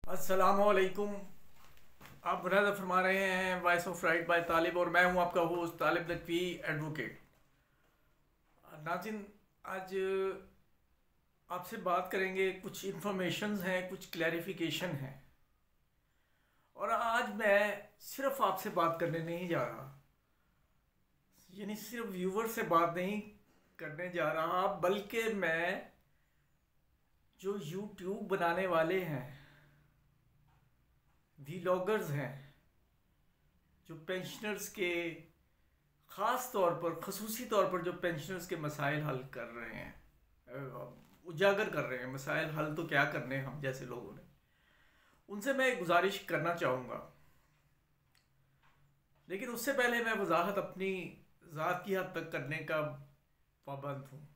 अस्सलामुअलैकुम। आप मुराद फरमा रहे हैं वॉइस ऑफ राइट बाय तालिब और मैं हूं आपका होस्ट तालिब नकवी एडवोकेट। नाज़रीन, आज आपसे बात करेंगे, कुछ इन्फॉर्मेशंस हैं, कुछ क्लैरिफिकेशन हैं। और आज मैं सिर्फ आपसे बात करने नहीं जा रहा, यानी सिर्फ व्यूवर से बात नहीं करने जा रहा, बल्कि मैं जो यूट्यूब बनाने वाले हैं, व्लॉगर्स हैं, जो पेंशनर्स के ख़ास तौर पर, खसूसी तौर पर जो पेंशनर्स के मसाइल हल कर रहे हैं, उजागर कर रहे हैं, मसाइल हल तो क्या करने हम जैसे लोगों ने, उनसे मैं एक गुजारिश करना चाहूँगा। लेकिन उससे पहले मैं वजाहत अपनी ज़ात की हद तक करने का पाबंद हूँ।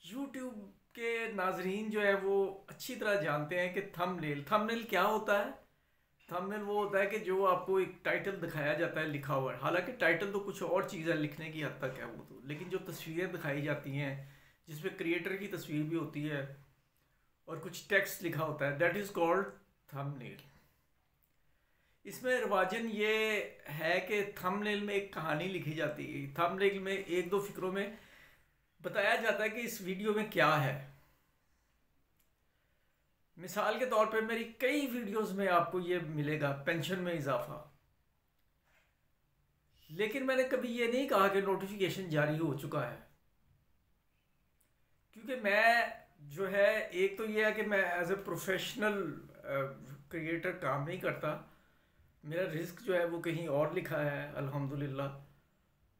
यूट्यूब के नाजरीन जो है वो अच्छी तरह जानते हैं कि थंबनेल क्या होता है। थंबनेल वो होता है कि जो आपको एक टाइटल दिखाया जाता है लिखा हुआ है, हालांकि टाइटल तो कुछ और चीज़ है, लिखने की हद तक है वो तो, लेकिन जो तस्वीरें दिखाई जाती हैं जिसमें क्रिएटर की तस्वीर भी होती है और कुछ टेक्स्ट लिखा होता है, दैट इज़ कॉल्ड थंबनेल। इसमें रिवाजन ये है कि थंबनेल में एक कहानी लिखी जाती है। थंबनेल में एक दो फिक्रों में बताया जाता है कि इस वीडियो में क्या है। मिसाल के तौर पे मेरी कई वीडियोस में आपको ये मिलेगा, पेंशन में इजाफा। लेकिन मैंने कभी ये नहीं कहा कि नोटिफिकेशन जारी हो चुका है, क्योंकि मैं जो है, एक तो ये है कि मैं एज ए प्रोफेशनल क्रिएटर काम नहीं करता। मेरा रिस्क जो है वो कहीं और लिखा है अल्हम्दुलिल्लाह,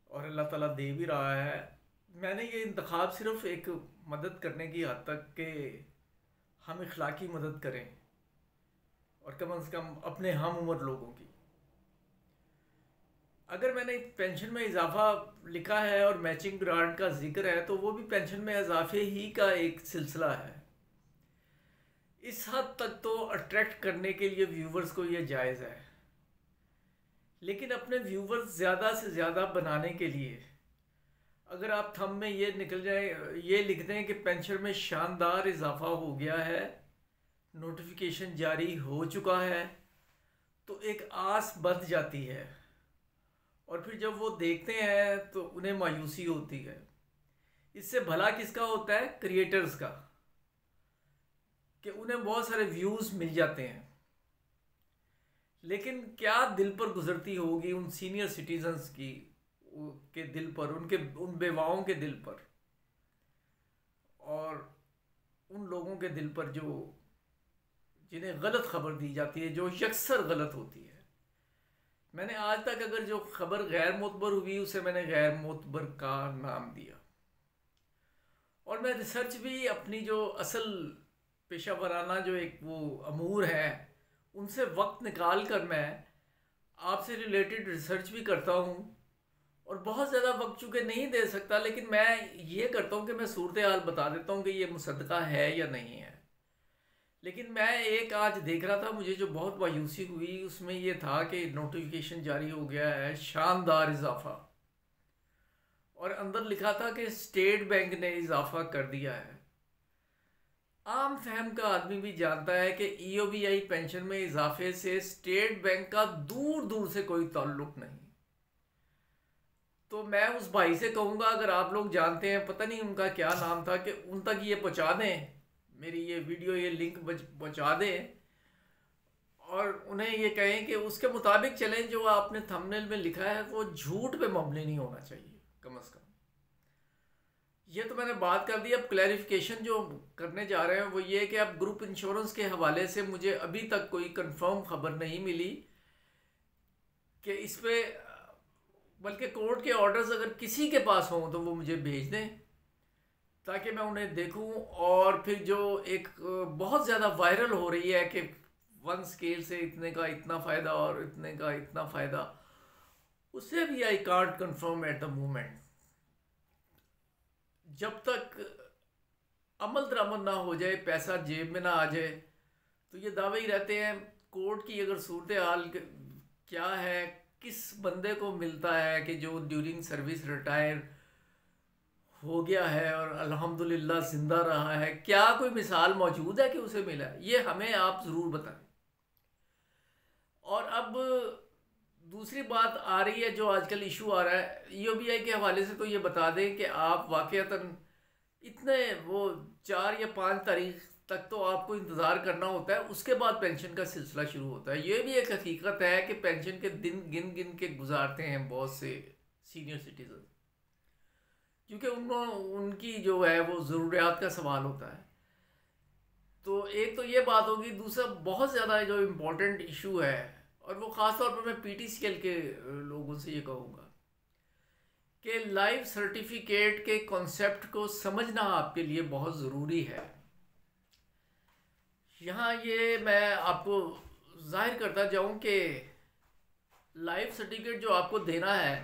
और अल्लाह ताला दे भी रहा है। मैंने ये इंतखाब सिर्फ एक मदद करने की हद तक कि हम इखलाकी मदद करें, और कम से कम अपने हम उम्र लोगों की। अगर मैंने पेंशन में इजाफा लिखा है और मैचिंग ग्रांट का जिक्र है, तो वो भी पेंशन में इजाफे ही का एक सिलसिला है। इस हद तक तो अट्रैक्ट करने के लिए व्यूवर्स को ये जायज़ है। लेकिन अपने व्यूवर्स ज़्यादा से ज़्यादा बनाने के लिए अगर आप थंब में ये निकल जाए, ये लिख दें कि पेंशन में शानदार इजाफा हो गया है, नोटिफिकेशन जारी हो चुका है, तो एक आस बढ़ जाती है। और फिर जब वो देखते हैं तो उन्हें मायूसी होती है। इससे भला किसका होता है? क्रिएटर्स का, कि उन्हें बहुत सारे व्यूज़ मिल जाते हैं। लेकिन क्या दिल पर गुजरती होगी उन सीनियर सिटीजन्स की के दिल पर, उनके उन बेवाओं के दिल पर, और उन लोगों के दिल पर जो जिन्हें गलत खबर दी जाती है, जो यकसर गलत होती है। मैंने आज तक अगर जो खबर गैर मोतबर हुई उसे मैंने गैर मोतबर का नाम दिया। और मैं रिसर्च भी अपनी जो असल पेशा वराना जो एक वो अमूर है, उनसे वक्त निकाल कर मैं आपसे रिलेटेड रिसर्च भी करता हूँ। और बहुत ज़्यादा वक्त चूँकि नहीं दे सकता, लेकिन मैं ये करता हूँ कि मैं सूरत हाल बता देता हूँ कि ये मुसद्दक़ा है या नहीं है। लेकिन मैं एक आज देख रहा था, मुझे जो बहुत मायूसी हुई उसमें ये था कि नोटिफिकेशन जारी हो गया है, शानदार इजाफा, और अंदर लिखा था कि स्टेट बैंक ने इजाफा कर दिया है। आम फहम का आदमी भी जानता है कि ईओबीआई पेंशन में इजाफे से स्टेट बैंक का दूर दूर से कोई ताल्लुक नहीं। तो मैं उस भाई से कहूँगा, अगर आप लोग जानते हैं, पता नहीं उनका क्या नाम था, कि उन तक ये पहुँचा दें, मेरी ये वीडियो, ये लिंक पहुँचा दें, और उन्हें ये कहें कि उसके मुताबिक चलें। जो आपने थंबनेल में लिखा है वो झूठ पे मबनी नहीं होना चाहिए, कम अज़ कम। ये तो मैंने बात कर दी। अब क्लैरिफिकेशन जो करने जा रहे हैं वो ये कि अब ग्रुप इंश्योरेंस के हवाले से मुझे अभी तक कोई कंफर्म खबर नहीं मिली कि इस पे, बल्कि कोर्ट के ऑर्डर्स अगर किसी के पास हों तो वो मुझे भेज दें ताकि मैं उन्हें देखूं। और फिर जो एक बहुत ज़्यादा वायरल हो रही है कि वन स्केल से इतने का इतना फ़ायदा और इतने का इतना फ़ायदा, उससे भी I can't confirm at the moment. जब तक अमल दरामद ना हो जाए, पैसा जेब में ना आ जाए, तो ये दावे ही रहते हैं। कोर्ट की अगर सूरत हाल क्या है, किस बंदे को मिलता है कि जो ड्यूरिंग सर्विस रिटायर हो गया है और अल्हम्दुलिल्लाह ज़िंदा रहा है, क्या कोई मिसाल मौजूद है कि उसे मिला है? ये हमें आप ज़रूर बताएं। और अब दूसरी बात आ रही है, जो आजकल इशू आ रहा है ईओबीआई के हवाले से, तो ये बता दें कि आप वाक़ईतन इतने वो 4 या 5 तारीख तक तो आपको इंतज़ार करना होता है, उसके बाद पेंशन का सिलसिला शुरू होता है। ये भी एक हकीकत है कि पेंशन के दिन गिन गिन के गुजारते हैं बहुत से सीनियर सिटीजन, क्योंकि उनकी जो है वो ज़रूरियात का सवाल होता है। तो एक तो ये बात होगी, दूसरा बहुत ज़्यादा जो इम्पोर्टेंट इशू है, और वो ख़ास तौर पर मैं पीटीसीएल के लोगों से ये कहूँगा कि लाइफ सर्टिफिकेट के कॉन्सेप्ट को समझना आपके लिए बहुत ज़रूरी है। यहाँ ये मैं आपको जाहिर करता जाऊँ कि लाइफ सर्टिफिकेट जो आपको देना है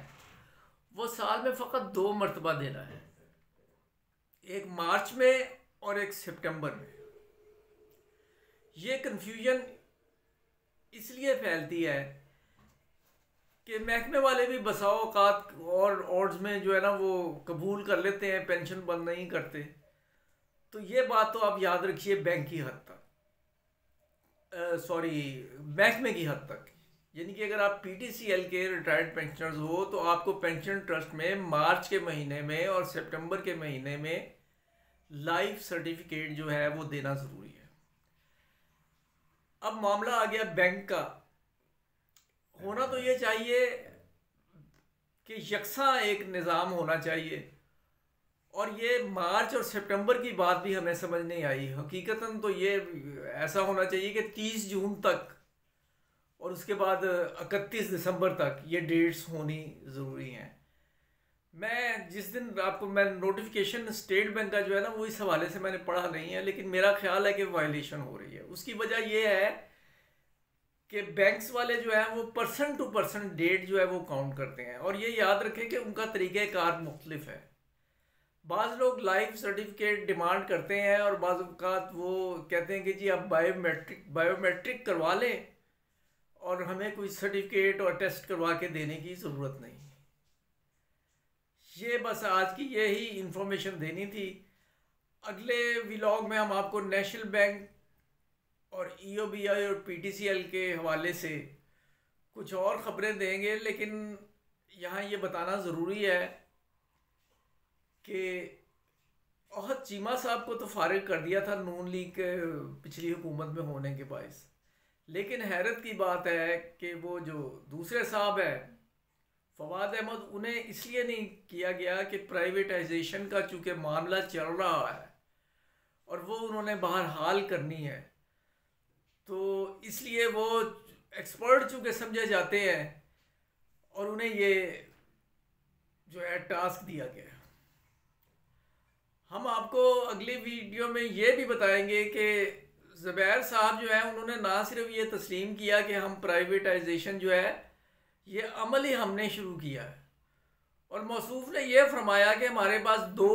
वो साल में फ़कत 2 मरतबा देना है, एक मार्च में और एक सितंबर में। ये कन्फ्यूजन इसलिए फैलती है कि महकमे वाले भी बसाओ औकात और ऑर्ड्स में जो है ना वो कबूल कर लेते हैं, पेंशन बंद नहीं करते। तो ये बात तो आप याद रखिए बैंक की हद तक, सॉरी महकमे की हद तक। यानी कि अगर आप पीटीसीएल के रिटायर्ड पेंशनर्स हो तो आपको पेंशन ट्रस्ट में मार्च के महीने में और सितंबर के महीने में लाइफ सर्टिफिकेट जो है वो देना ज़रूरी है। अब मामला आ गया बैंक का। होना तो ये चाहिए कि यकसा एक निज़ाम होना चाहिए, और ये मार्च और सितंबर की बात भी हमें समझ नहीं आई। हकीकतन तो ये ऐसा होना चाहिए कि 30 जून तक और उसके बाद 31 दिसंबर तक ये डेट्स होनी ज़रूरी हैं। मैं जिस दिन आपको मैं नोटिफिकेशन स्टेट बैंक का जो है ना वो इस हवाले से मैंने पढ़ा नहीं है, लेकिन मेरा ख्याल है कि वायलेशन हो रही है। उसकी वजह ये है कि बैंक्स वाले जो है वो पर्सन टू पर्सन डेट जो है वो काउंट करते हैं, और ये याद रखें कि उनका तरीक़ेकार मुख्तलिफ है। बाज़ लोग लाइफ सर्टिफिकेट डिमांड करते हैं और बाज़ औक़ात वो कहते हैं कि जी आप बायोमेट्रिक करवा लें और हमें कोई सर्टिफिकेट और टेस्ट करवा के देने की ज़रूरत नहीं। ये बस आज की यही इंफॉर्मेशन देनी थी। अगले व्लॉग में हम आपको नेशनल बैंक और ईओबीआई और पीटीसीएल के हवाले से कुछ और ख़बरें देंगे, लेकिन यहाँ ये बताना ज़रूरी है कि अहद चीमा साहब को तो फारिग कर दिया था नून लीग के पिछली हुकूमत में होने के बायस, लेकिन हैरत की बात है कि वो जो दूसरे साहब है फवाद अहमद, उन्हें इसलिए नहीं किया गया कि प्राइवेटाइजेशन का चूँकि मामला चल रहा है और वो उन्होंने बहरहाल करनी है, तो इसलिए वो एक्सपर्ट चूँकि समझे जाते हैं और उन्हें ये जो है टास्क दिया गया। हम आपको अगली वीडियो में ये भी बताएंगे कि ज़ुबैर साहब जो है उन्होंने ना सिर्फ ये तस्लीम किया कि हम प्राइवेटाइजेशन जो है ये अमल ही हमने शुरू किया है, और मौसूफ ने यह फरमाया कि हमारे पास 2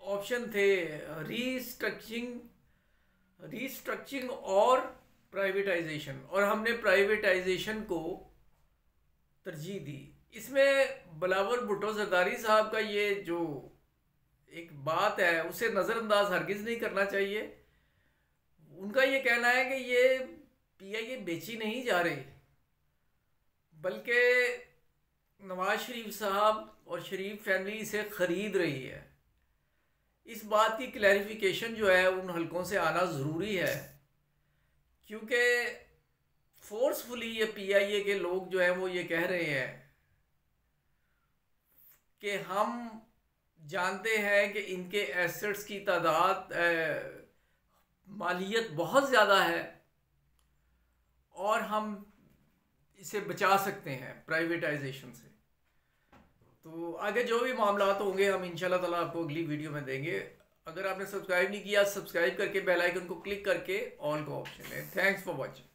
ऑप्शन थे, रीस्ट्रक्चरिंग और प्राइवेटाइजेशन, और हमने प्राइवेटाइजेशन को तरजीह दी। इसमें बिलावल भुट्टो ज़रदारी साहब का ये जो एक बात है उसे नज़रअंदाज हरगिज़ नहीं करना चाहिए। उनका ये कहना है कि ये पीआईए बेची नहीं जा रही, बल्कि नवाज शरीफ साहब और शरीफ फैमिली इसे ख़रीद रही है। इस बात की क्लैरिफिकेशन जो है उन हलकों से आना ज़रूरी है, क्योंकि फोर्सफुली ये पीआईए के लोग जो हैं वो ये कह रहे हैं कि हम जानते हैं कि इनके एसेट्स की तादाद मालियत बहुत ज़्यादा है और हम इसे बचा सकते हैं प्राइवेटाइजेशन से। तो आगे जो भी मामलात होंगे हम इंशाल्लाह ताला आपको अगली वीडियो में देंगे। अगर आपने सब्सक्राइब नहीं किया, सब्सक्राइब करके बेल आइकन को क्लिक करके ऑल का ऑप्शन है। Thanks for watching.